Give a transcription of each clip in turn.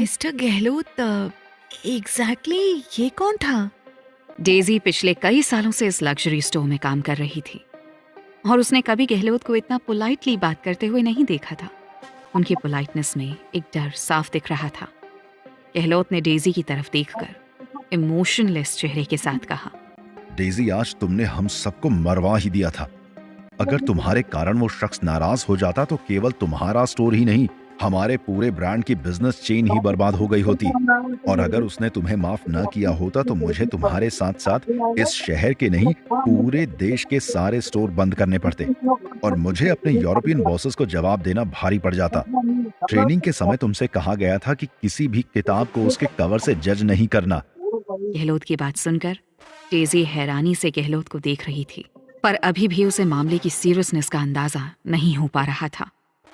Mister Gehlot exactly ये कौन था? डेजी पिछले कई सालों से इस लग्जरी स्टोर में काम कर रही थी और उसने कभी गहलोत को इतना पोलाइटली बात करते हुए नहीं देखा था। उनकी पोलाइटनेस में एक डर साफ दिख रहा था। गहलोत ने डेजी की तरफ देखकर इमोशनलेस चेहरे के साथ कहा, डेजी, आज तुमने हम सबको मरवा ही दिया था। अगर तुम्हारे कारण वो शख्स नाराज हो जाता तो केवल तुम्हारा स्टोर ही नहीं, हमारे पूरे ब्रांड की बिजनेस चेन ही बर्बाद हो गई होती। और अगर उसने तुम्हें माफ न किया होता तो मुझे तुम्हारे साथ साथ इस शहर के नहीं, पूरे देश के सारे स्टोर बंद करने पड़ते और मुझे अपने यूरोपियन बॉसेस को जवाब देना भारी पड़ जाता। ट्रेनिंग के समय तुमसे कहा गया था कि किसी भी किताब को उसके कवर से जज नहीं करना। गहलोत की बात सुनकर डेजी हैरानी से गहलोत को देख रही थी, पर अभी भी उसे मामले की सीरियसनेस का अंदाजा नहीं हो पा रहा था।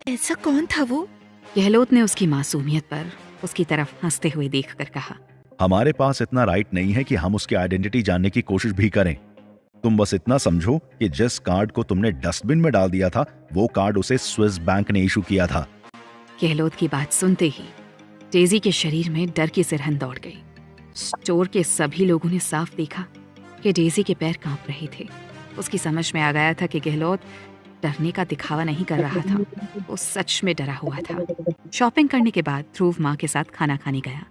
ऐसा कौन था वो? गहलोत ने उसकी मासूमियत पर उसकी तरफ हंसते हुए देखकर कहा, हमारे पास इतना राइट नहीं है कि हम उसकी आइडेंटिटी जानने की कोशिश भी करें। तुम बस इतना समझो कि जिस कार्ड को तुमने डस्टबिन में डाल दिया था वो कार्ड उसे स्विस बैंक ने इशू किया था। गहलोत की बात सुनते ही डेजी के शरीर में डर की सिरहन दौड़ गई। स्टोर के सभी लोगों ने साफ देखा कि डेजी के पैर कांप रहे थे। उसकी समझ में आ गया था कि गहलोत डरने का दिखावा नहीं कर रहा था, वो सच में डरा हुआ था। शॉपिंग करने के बाद ध्रुव माँ के साथ खाना खाने गया।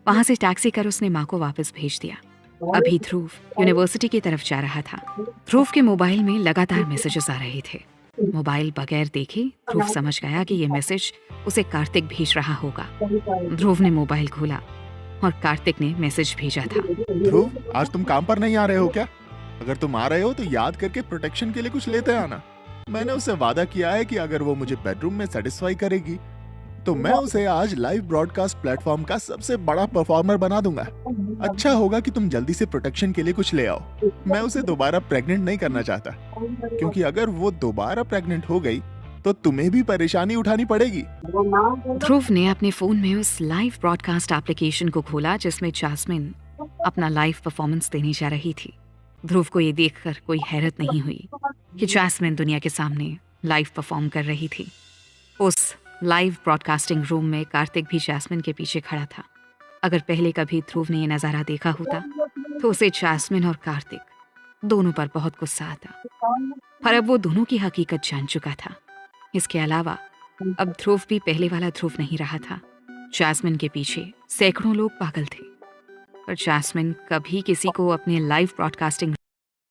वहां से टैक्सी कर उसने माँ को वापस भेज दिया। अभी ध्रुव यूनिवर्सिटी की तरफ जा रहा था। ध्रुव के मोबाइल में लगातार मैसेजेस आ रहे थे। मोबाइल बगैर देखे ध्रुव समझ गया कि ये मैसेज उसे कार्तिक भेज रहा होगा। ध्रुव ने मोबाइल खोला और कार्तिक ने मैसेज भेजा था, ध्रुव, आज तुम काम पर नहीं आ रहे हो क्या? अगर तुम आ रहे हो तो याद करके प्रोटेक्शन के लिए कुछ लेते आना। मैंने उससे वादा किया है कि अगर वो मुझे बेडरूम में सेटिस्फाई करेगी तो मैं उसे आज लाइव ब्रॉडकास्ट प्लेटफॉर्म का सबसे बड़ा परफॉर्मर बना दूंगा। अच्छा होगा कि तुम जल्दी से प्रोटेक्शन के लिए कुछ ले आओ। मैं उसे दोबारा प्रेग्नेंट नहीं करना चाहता, क्योंकि अगर वो दोबारा प्रेग्नेंट हो गई तो तुम्हें भी परेशानी उठानी पड़ेगी। ध्रुव ने अपने फोन में उस लाइव ब्रॉडकास्ट एप्लीकेशन को खोला जिसमें जैस्मिन अपना लाइव परफॉर्मेंस देने जा रही थी। ध्रुव को ये देखकर कोई हैरत नहीं हुई कि जैस्मिन दुनिया के सामने लाइव परफॉर्म कर रही थी। उस लाइव ब्रॉडकास्टिंग रूम में कार्तिक भी जैस्मिन के पीछे खड़ा था। अगर पहले कभी ध्रुव ने ये नजारा देखा होता तो उसे जैस्मिन और कार्तिक दोनों पर बहुत गुस्सा आता, पर अब वो दोनों की हकीकत जान चुका था। इसके अलावा अब ध्रुव भी पहले वाला ध्रुव नहीं रहा था। जैस्मिन के पीछे सैकड़ों लोग पागल थे, पर जैस्मिन कभी किसी को अपने लाइव ब्रॉडकास्टिंग